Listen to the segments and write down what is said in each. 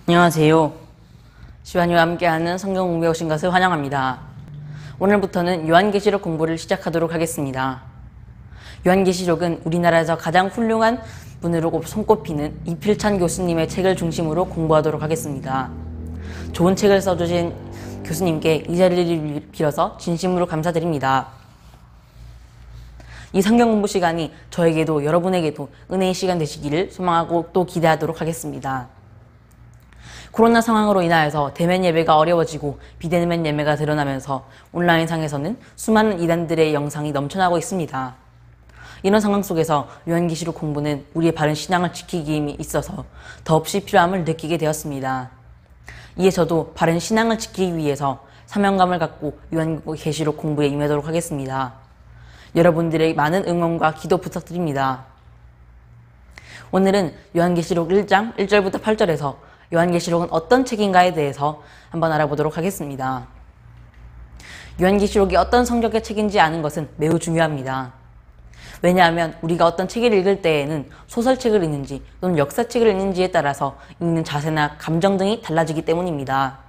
안녕하세요. 시완이와 함께하는 성경 공부에 오신 것을 환영합니다. 오늘부터는 요한계시록 공부를 시작하도록 하겠습니다. 요한계시록은 우리나라에서 가장 훌륭한 분으로 손꼽히는 이필찬 교수님의 책을 중심으로 공부하도록 하겠습니다. 좋은 책을 써주신 교수님께 이 자리를 빌어서 진심으로 감사드립니다. 이 성경 공부 시간이 저에게도 여러분에게도 은혜의 시간 되시기를 소망하고 또 기대하도록 하겠습니다. 코로나 상황으로 인하여서 대면 예배가 어려워지고 비대면 예배가 드러나면서 온라인상에서는 수많은 이단들의 영상이 넘쳐나고 있습니다. 이런 상황 속에서 요한계시록 공부는 우리의 바른 신앙을 지키기에 있어서 더없이 필요함을 느끼게 되었습니다. 이에 저도 바른 신앙을 지키기 위해서 사명감을 갖고 요한계시록 공부에 임하도록 하겠습니다. 여러분들의 많은 응원과 기도 부탁드립니다. 오늘은 요한계시록 1장 1절부터 8절에서 요한계시록은 어떤 책인가에 대해서 한번 알아보도록 하겠습니다. 요한계시록이 어떤 성격의 책인지 아는 것은 매우 중요합니다. 왜냐하면 우리가 어떤 책을 읽을 때에는 소설책을 읽는지 또는 역사책을 읽는지에 따라서 읽는 자세나 감정 등이 달라지기 때문입니다.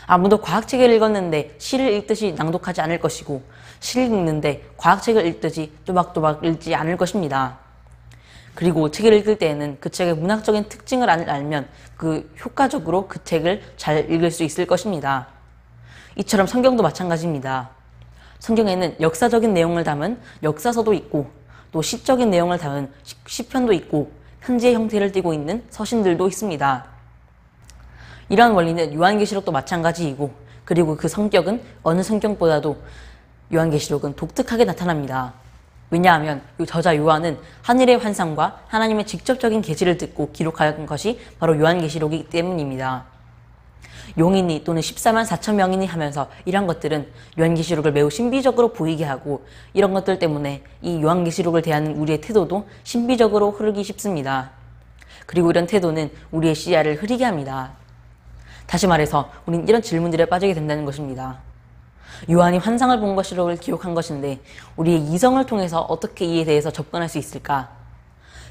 아무도 과학책을 읽었는데 시를 읽듯이 낭독하지 않을 것이고 시를 읽는데 과학책을 읽듯이 또박또박 읽지 않을 것입니다. 그리고 책을 읽을 때에는 그 책의 문학적인 특징을 알면 효과적으로 그 책을 잘 읽을 수 있을 것입니다. 이처럼 성경도 마찬가지입니다. 성경에는 역사적인 내용을 담은 역사서도 있고 또 시적인 내용을 담은 시편도 있고 편지의 형태를 띠고 있는 서신들도 있습니다. 이러한 원리는 요한계시록도 마찬가지이고 그리고 그 성격은 어느 성경보다도 요한계시록은 독특하게 나타납니다. 왜냐하면 저자 요한은 하늘의 환상과 하나님의 직접적인 계시를 듣고 기록한 것이 바로 요한계시록이기 때문입니다. 용인이 또는 14만 4천 명인이 하면서 이런 것들은 요한계시록을 매우 신비적으로 보이게 하고 이런 것들 때문에 이 요한계시록을 대하는 우리의 태도도 신비적으로 흐르기 쉽습니다. 그리고 이런 태도는 우리의 시야를 흐리게 합니다. 다시 말해서 우린 이런 질문들에 빠지게 된다는 것입니다. 요한이 환상을 본 것으로 기록한 것인데 우리의 이성을 통해서 어떻게 이에 대해서 접근할 수 있을까?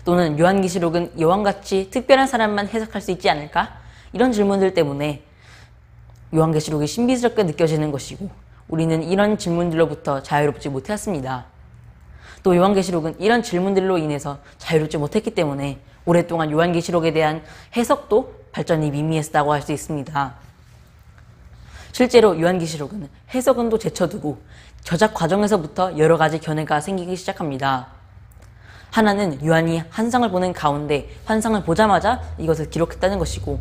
또는 요한계시록은 요한같이 특별한 사람만 해석할 수 있지 않을까? 이런 질문들 때문에 요한계시록이 신비스럽게 느껴지는 것이고 우리는 이런 질문들로부터 자유롭지 못했습니다. 또 요한계시록은 이런 질문들로 인해서 자유롭지 못했기 때문에 오랫동안 요한계시록에 대한 해석도 발전이 미미했다고 할 수 있습니다. 실제로 요한계시록은 해석은도 제쳐두고 저작 과정에서부터 여러 가지 견해가 생기기 시작합니다. 하나는 요한이 환상을 보는 가운데 환상을 보자마자 이것을 기록했다는 것이고,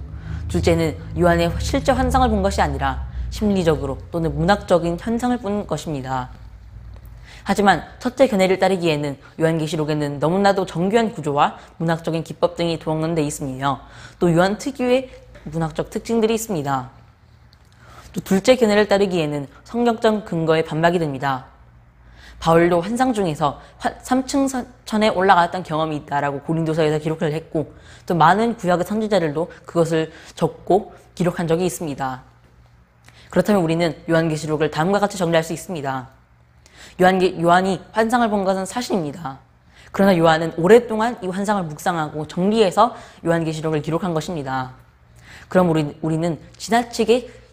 둘째는 요한의 실제 환상을 본 것이 아니라 심리적으로 또는 문학적인 현상을 본 것입니다. 하지만 첫째 견해를 따르기에는 요한계시록에는 너무나도 정교한 구조와 문학적인 기법 등이 동원되어 있으며 또 요한 특유의 문학적 특징들이 있습니다. 또 둘째 견해를 따르기에는 성경적 근거에 반박이 됩니다. 바울도 환상 중에서 3층 천에 올라갔던 경험이 있다라고 고린도서에서 기록을 했고 또 많은 구약의 선지자들도 그것을 적고 기록한 적이 있습니다. 그렇다면 우리는 요한계시록을 다음과 같이 정리할 수 있습니다. 요한이 환상을 본 것은 사실입니다. 그러나 요한은 오랫동안 이 환상을 묵상하고 정리해서 요한계시록을 기록한 것입니다. 그럼 우리는 지나치게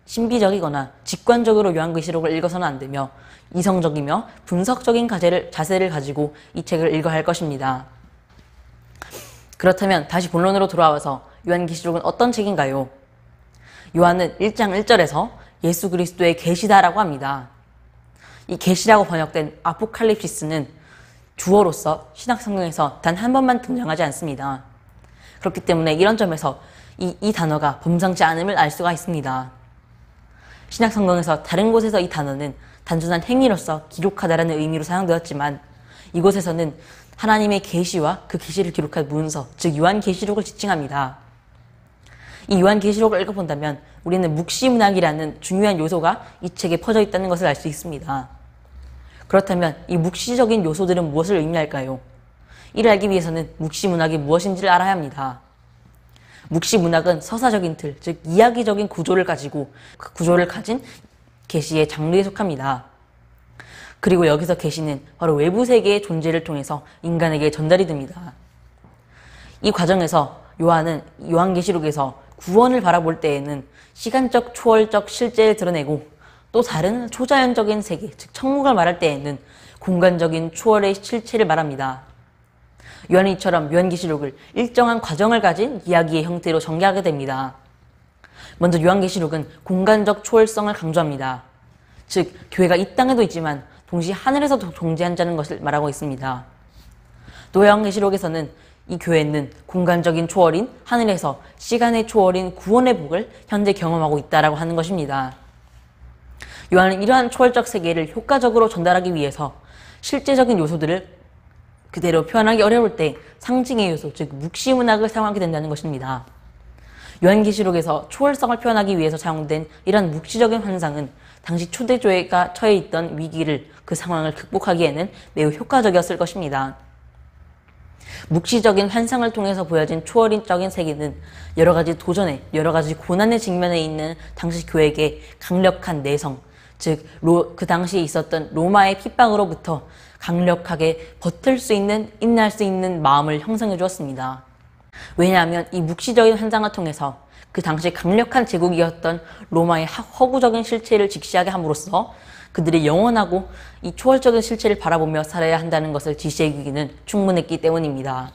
신비적이거나 직관적으로 요한계시록을 읽어서는 안 되며 이성적이며 분석적인 자세를 가지고 이 책을 읽어야 할 것입니다. 그렇다면 다시 본론으로 돌아와서 요한계시록은 어떤 책인가요? 요한은 1장 1절에서 예수 그리스도의 계시다라고 합니다. 이 계시라고 번역된 아포칼립시스는 주어로서 신약성경에서 단 한 번만 등장하지 않습니다. 그렇기 때문에 이런 점에서 이 단어가 범상치 않음을 알 수가 있습니다. 신약성경에서 다른 곳에서 이 단어는 단순한 행위로서 기록하다라는 의미로 사용되었지만 이곳에서는 하나님의 계시와 그 계시를 기록한 문서, 즉 요한계시록을 지칭합니다. 이 요한계시록을 읽어본다면 우리는 묵시문학이라는 중요한 요소가 이 책에 퍼져 있다는 것을 알 수 있습니다. 그렇다면 이 묵시적인 요소들은 무엇을 의미할까요? 이를 알기 위해서는 묵시문학이 무엇인지를 알아야 합니다. 묵시문학은 서사적인 틀, 즉 이야기적인 구조를 가지고 그 구조를 가진 계시의 장르에 속합니다. 그리고 여기서 계시는 바로 외부 세계의 존재를 통해서 인간에게 전달이 됩니다. 이 과정에서 요한은 요한계시록에서 구원을 바라볼 때에는 시간적, 초월적 실제를 드러내고 또 다른 초자연적인 세계, 즉 천국을 말할 때에는 공간적인 초월의 실체를 말합니다. 요한은 이처럼 요한계시록을 일정한 과정을 가진 이야기의 형태로 전개하게 됩니다. 먼저 요한계시록은 공간적 초월성을 강조합니다. 즉 교회가 이 땅에도 있지만 동시에 하늘에서도 존재한다는 것을 말하고 있습니다. 또 요한계시록에서는 이 교회는 공간적인 초월인 하늘에서 시간의 초월인 구원의 복을 현재 경험하고 있다라고 하는 것입니다. 요한은 이러한 초월적 세계를 효과적으로 전달하기 위해서 실제적인 요소들을 그대로 표현하기 어려울 때 상징의 요소, 즉 묵시문학을 사용하게 된다는 것입니다. 요한계시록에서 초월성을 표현하기 위해서 사용된 이러한 묵시적인 환상은 당시 초대교회가 처해 있던 위기를, 그 상황을 극복하기에는 매우 효과적이었을 것입니다. 묵시적인 환상을 통해서 보여진 초월인적인 세계는 여러 가지 도전에, 여러 가지 고난의 직면에 있는 당시 교회에게 강력한 내성, 즉 그 당시에 있었던 로마의 핍박으로부터 강력하게 버틸 수 있는, 인내할 수 있는 마음을 형성해 주었습니다. 왜냐하면 이 묵시적인 환상을 통해서 그 당시 강력한 제국이었던 로마의 허구적인 실체를 직시하게 함으로써 그들이 영원하고 이 초월적인 실체를 바라보며 살아야 한다는 것을 지시해주기는 충분했기 때문입니다.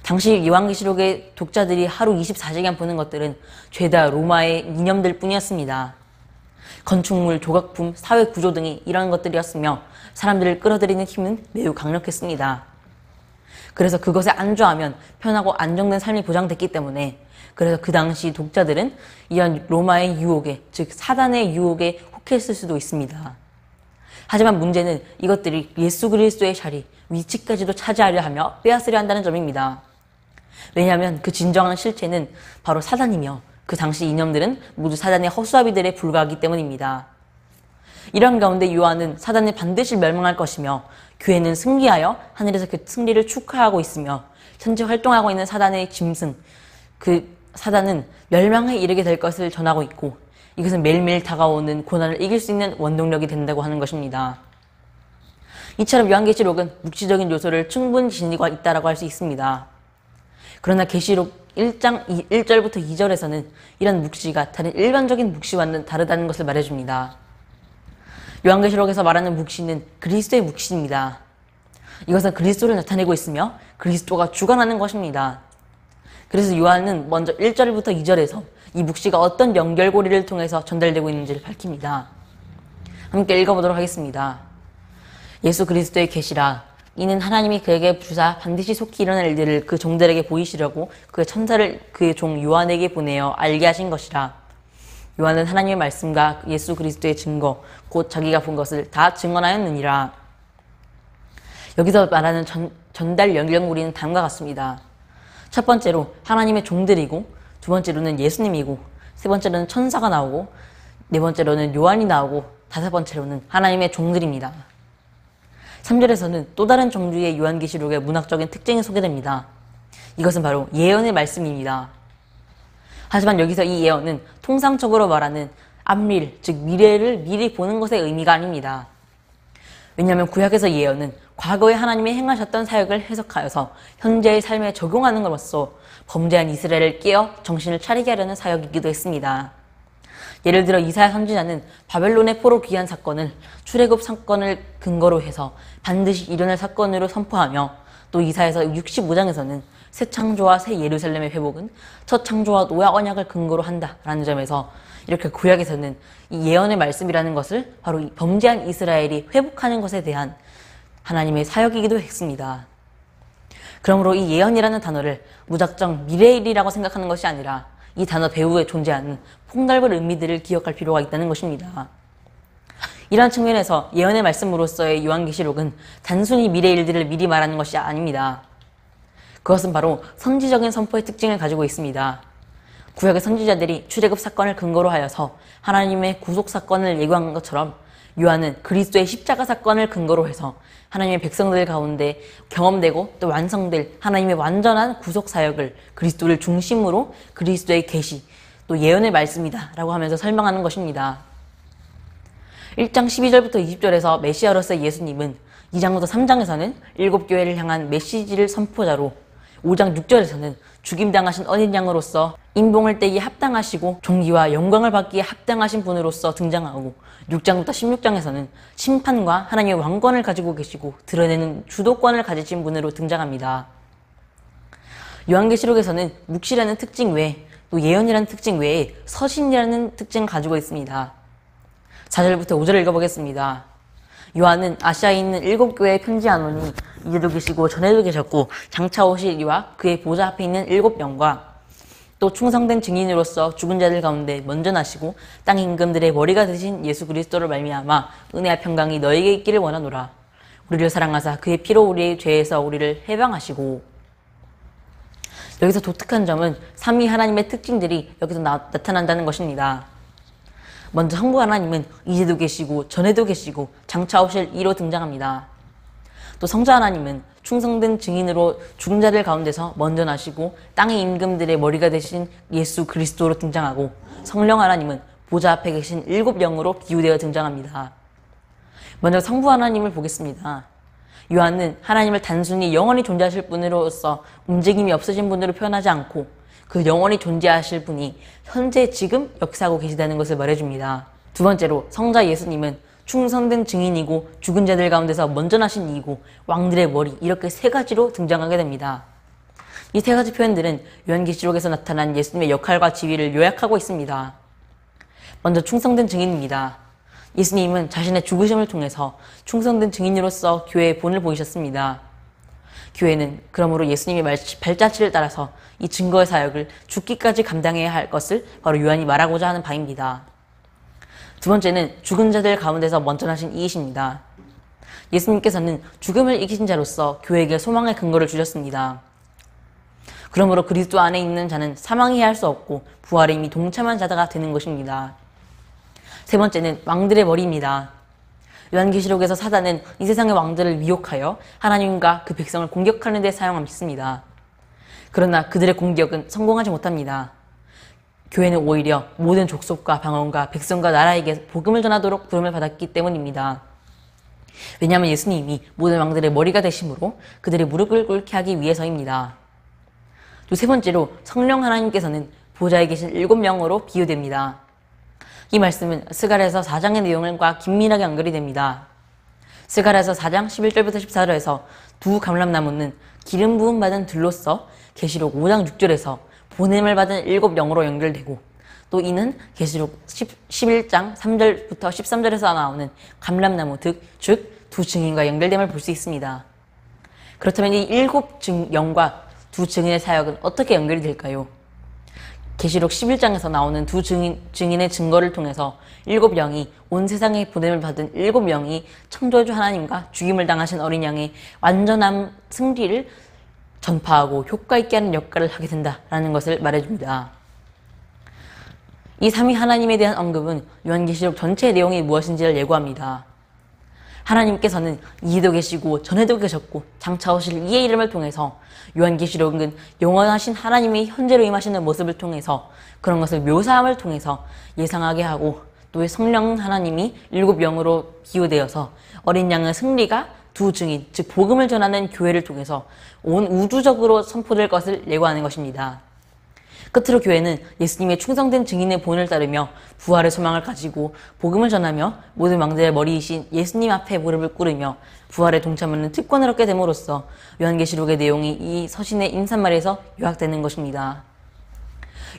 당시 요한계시록의 독자들이 하루 24시간 보는 것들은 죄다 로마의 이념들 뿐이었습니다. 건축물, 조각품, 사회 구조 등이 이런 것들이었으며 사람들을 끌어들이는 힘은 매우 강력했습니다. 그래서 그것에 안주하면 편하고 안정된 삶이 보장됐기 때문에 그래서 그 당시 독자들은 이런 로마의 유혹에, 즉 사단의 유혹에 혹했을 수도 있습니다. 하지만 문제는 이것들이 예수 그리스도의 자리, 위치까지도 차지하려 하며 빼앗으려 한다는 점입니다. 왜냐하면 그 진정한 실체는 바로 사단이며 그 당시 이념들은 모두 사단의 허수아비들에 불과하기 때문입니다. 이런 가운데 요한은 사단이 반드시 멸망할 것이며 교회는 승리하여 하늘에서 그 승리를 축하하고 있으며 현재 활동하고 있는 사단의 짐승, 그 사단은 멸망에 이르게 될 것을 전하고 있고 이것은 매일매일 다가오는 고난을 이길 수 있는 원동력이 된다고 하는 것입니다. 이처럼 요한계시록은 묵시적인 요소를 충분히 지니고 있다고 할 수 있습니다. 그러나 계시록 1장 1절부터 2절에서는 이런 묵시가 다른 일반적인 묵시와는 다르다는 것을 말해줍니다. 요한계시록에서 말하는 묵시는 그리스도의 묵시입니다. 이것은 그리스도를 나타내고 있으며 그리스도가 주관하는 것입니다. 그래서 요한은 먼저 1절부터 2절에서 이 묵시가 어떤 연결고리를 통해서 전달되고 있는지를 밝힙니다. 함께 읽어보도록 하겠습니다. 예수 그리스도의 계시라. 이는 하나님이 그에게 주사 반드시 속히 일어날 일들을 그 종들에게 보이시려고 그의 천사를 그의 종 요한에게 보내어 알게 하신 것이라. 요한은 하나님의 말씀과 예수 그리스도의 증거, 곧 자기가 본 것을 다 증언하였느니라. 여기서 말하는 전달 연결고리는 다음과 같습니다. 첫 번째로 하나님의 종들이고, 두 번째로는 예수님이고, 세 번째로는 천사가 나오고, 네 번째로는 요한이 나오고, 다섯 번째로는 하나님의 종들입니다. 3절에서는 또 다른 종류의 요한계시록의 문학적인 특징이 소개됩니다. 이것은 바로 예언의 말씀입니다. 하지만 여기서 이 예언은 통상적으로 말하는 앞일, 즉 미래를 미리 보는 것의 의미가 아닙니다. 왜냐하면 구약에서 예언은 과거에 하나님이 행하셨던 사역을 해석하여서 현재의 삶에 적용하는 것으로써 범죄한 이스라엘을 깨어 정신을 차리게 하려는 사역이기도 했습니다. 예를 들어 이사야 선지자는 바벨론의 포로 귀환 사건을 출애굽 사건을 근거로 해서 반드시 일어날 사건으로 선포하며, 또 이사야서 65장에서는 새 창조와 새 예루살렘의 회복은 첫 창조와 노아 언약을 근거로 한다라는 점에서 이렇게 구약에서는 이 예언의 말씀이라는 것을 바로 이 범죄한 이스라엘이 회복하는 것에 대한 하나님의 사역이기도 했습니다. 그러므로 이 예언이라는 단어를 무작정 미래일이라고 생각하는 것이 아니라 이 단어 배후에 존재하는 폭넓은 의미들을 기억할 필요가 있다는 것입니다. 이러한 측면에서 예언의 말씀으로서의 요한계시록은 단순히 미래 일들을 미리 말하는 것이 아닙니다. 그것은 바로 선지적인 선포의 특징을 가지고 있습니다. 구약의 선지자들이 출애굽 사건을 근거로 하여서 하나님의 구속 사건을 예고한 것처럼 요한은 그리스도의 십자가 사건을 근거로 해서 하나님의 백성들 가운데 경험되고 또 완성될 하나님의 완전한 구속 사역을 그리스도를 중심으로 그리스도의 계시, 또 예언의 말씀이다 라고 하면서 설명하는 것입니다. 1장 12절부터 20절에서 메시아로서의 예수님은 2장부터 3장에서는 7교회를 향한 메시지를 선포자로, 5장 6절에서는 죽임당하신 어린 양으로서 인봉을 떼기에 합당하시고 존귀와 영광을 받기에 합당하신 분으로서 등장하고 6장부터 16장에서는 심판과 하나님의 왕권을 가지고 계시고 드러내는 주도권을 가지신 분으로 등장합니다. 요한계시록에서는 묵시라는 특징 외에 또 예언이라는 특징 외에 서신이라는 특징을 가지고 있습니다. 4절부터 5절을 읽어보겠습니다. 요한은 아시아에 있는 7교회에 편지하노니 이제도 계시고 전에도 계셨고 장차 오실 이와 그의 보좌 앞에 있는 7영과 또 충성된 증인으로서 죽은 자들 가운데 먼저 나시고 땅 임금들의 머리가 되신 예수 그리스도를 말미암아 은혜와 평강이 너에게 있기를 원하노라. 우리를 사랑하사 그의 피로 우리의 죄에서 우리를 해방하시고. 여기서 독특한 점은 삼위 하나님의 특징들이 여기서 나타난다는 것입니다. 먼저 성부 하나님은 이제도 계시고 전에도 계시고 장차 오실 이로 등장합니다. 또 성자 하나님은 충성된 증인으로 죽은 자들 가운데서 먼저 나시고 땅의 임금들의 머리가 되신 예수 그리스도로 등장하고, 성령 하나님은 보좌 앞에 계신 7영으로 비유되어 등장합니다. 먼저 성부 하나님을 보겠습니다. 요한은 하나님을 단순히 영원히 존재하실 분으로서 움직임이 없으신 분으로 표현하지 않고 그 영원히 존재하실 분이 현재 지금 역사하고 계시다는 것을 말해줍니다. 두 번째로 성자 예수님은 충성된 증인이고 죽은 자들 가운데서 먼저 나신 이이고 왕들의 머리, 이렇게 세 가지로 등장하게 됩니다. 이 세 가지 표현들은 요한계시록에서 나타난 예수님의 역할과 지위를 요약하고 있습니다. 먼저 충성된 증인입니다. 예수님은 자신의 죽으심을 통해서 충성된 증인으로서 교회의 본을 보이셨습니다. 교회는 그러므로 예수님의 발자취를 따라서 이 증거의 사역을 죽기까지 감당해야 할 것을 바로 요한이 말하고자 하는 바입니다. 두 번째는 죽은 자들 가운데서 먼저 나신 이이십니다. 예수님께서는 죽음을 이기신 자로서 교회에게 소망의 근거를 주셨습니다. 그러므로 그리스도 안에 있는 자는 사망이 할 수 없고 부활에 이미 동참한 자가 되는 것입니다. 세 번째는 왕들의 머리입니다. 요한계시록에서 사단은 이 세상의 왕들을 미혹하여 하나님과 그 백성을 공격하는 데 사용합니다. 그러나 그들의 공격은 성공하지 못합니다. 교회는 오히려 모든 족속과 방언과 백성과 나라에게 복음을 전하도록 부름을 받았기 때문입니다. 왜냐하면 예수님이 모든 왕들의 머리가 되심으로 그들의 무릎을 꿇게 하기 위해서입니다. 또 세 번째로 성령 하나님께서는 보좌에 계신 7명으로 비유됩니다. 이 말씀은 스가랴서 4장의 내용과 긴밀하게 연결이 됩니다. 스가랴서 4장 11절부터 14절에서 두 감람나무는 기름 부음 받은 들로서 계시록 5장 6절에서 보냄을 받은 7영으로 연결되고, 또 이는 계시록 11장 3절부터 13절에서 나오는 감람나무 즉 두 증인과 연결됨을 볼 수 있습니다. 그렇다면 이 7영과 두 증인의 사역은 어떻게 연결이 될까요? 계시록 11장에서 나오는 두 증인의 증거를 통해서 7영이 온 세상에 보냄을 받은 7영이 창조주 하나님과 죽임을 당하신 어린 양의 완전한 승리를 전파하고 효과 있게 하는 역할을 하게 된다라는 것을 말해줍니다. 이 삼위 하나님에 대한 언급은 요한계시록 전체의 내용이 무엇인지를 예고합니다. 하나님께서는 이에도 계시고 전에도 계셨고 장차 오실 이의 이름을 통해서 요한계시록은 영원하신 하나님이 현재로 임하시는 모습을 통해서 그런 것을 묘사함을 통해서 예상하게 하고, 또 성령 하나님이 7영으로 비유되어서 어린 양의 승리가 두 증인, 즉 복음을 전하는 교회를 통해서 온 우주적으로 선포될 것을 예고하는 것입니다. 끝으로 교회는 예수님의 충성된 증인의 본을 따르며 부활의 소망을 가지고 복음을 전하며 모든 왕들의 머리이신 예수님 앞에 무릎을 꿇으며 부활에 동참하는 특권을 얻게 됨으로써 요한계시록의 내용이 이 서신의 인사말에서 요약되는 것입니다.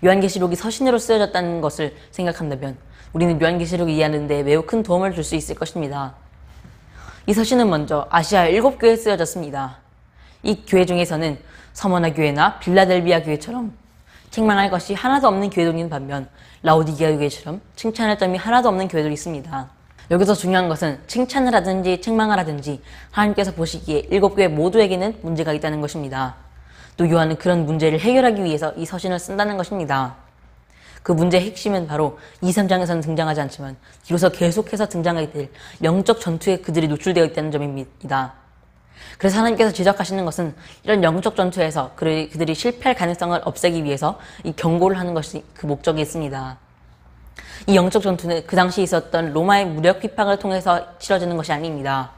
요한계시록이 서신으로 쓰여졌다는 것을 생각한다면 우리는 요한계시록을 이해하는 데 매우 큰 도움을 줄 수 있을 것입니다. 이 서신은 먼저 아시아 7교회에 쓰여졌습니다. 이 교회 중에서는 서머나 교회나 빌라델비아 교회처럼 책망할 것이 하나도 없는 교회도 있는 반면 라오디게아 교회처럼 칭찬할 점이 하나도 없는 교회도 있습니다. 여기서 중요한 것은 칭찬을 하든지 책망을 하든지 하나님께서 보시기에 7교회 모두에게는 문제가 있다는 것입니다. 또 요한은 그런 문제를 해결하기 위해서 이 서신을 쓴다는 것입니다. 그 문제의 핵심은 바로 2, 3장에서는 등장하지 않지만 뒤로서 계속해서 등장하게 될 영적 전투에 그들이 노출되어 있다는 점입니다. 그래서 하나님께서 지적하시는 것은 이런 영적 전투에서 그들이 실패할 가능성을 없애기 위해서 이 경고를 하는 것이 그 목적이 있습니다. 이 영적 전투는 그 당시 있었던 로마의 무력 핍박을 통해서 치러지는 것이 아닙니다.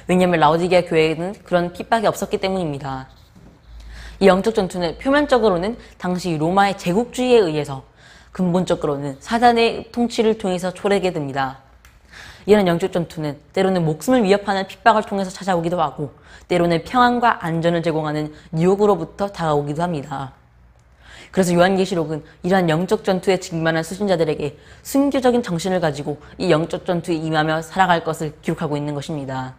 왜냐하면 라오디게아 교회에는 그런 핍박이 없었기 때문입니다. 이 영적 전투는 표면적으로는 당시 로마의 제국주의에 의해서 근본적으로는 사단의 통치를 통해서 초래하게 됩니다. 이런 영적 전투는 때로는 목숨을 위협하는 핍박을 통해서 찾아오기도 하고 때로는 평안과 안전을 제공하는 유혹으로부터 다가오기도 합니다. 그래서 요한계시록은 이러한 영적 전투에 직면한 수신자들에게 순교적인 정신을 가지고 이 영적 전투에 임하며 살아갈 것을 기록하고 있는 것입니다.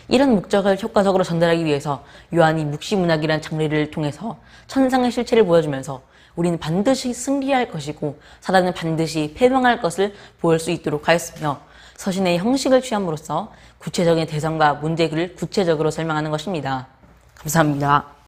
이런 목적을 효과적으로 전달하기 위해서 요한이 묵시문학이라는 장르를 통해서 천상의 실체를 보여주면서 우리는 반드시 승리할 것이고 사단은 반드시 패망할 것을 보일 수 있도록 하였으며 서신의 형식을 취함으로써 구체적인 대상과 문제를 구체적으로 설명하는 것입니다. 감사합니다.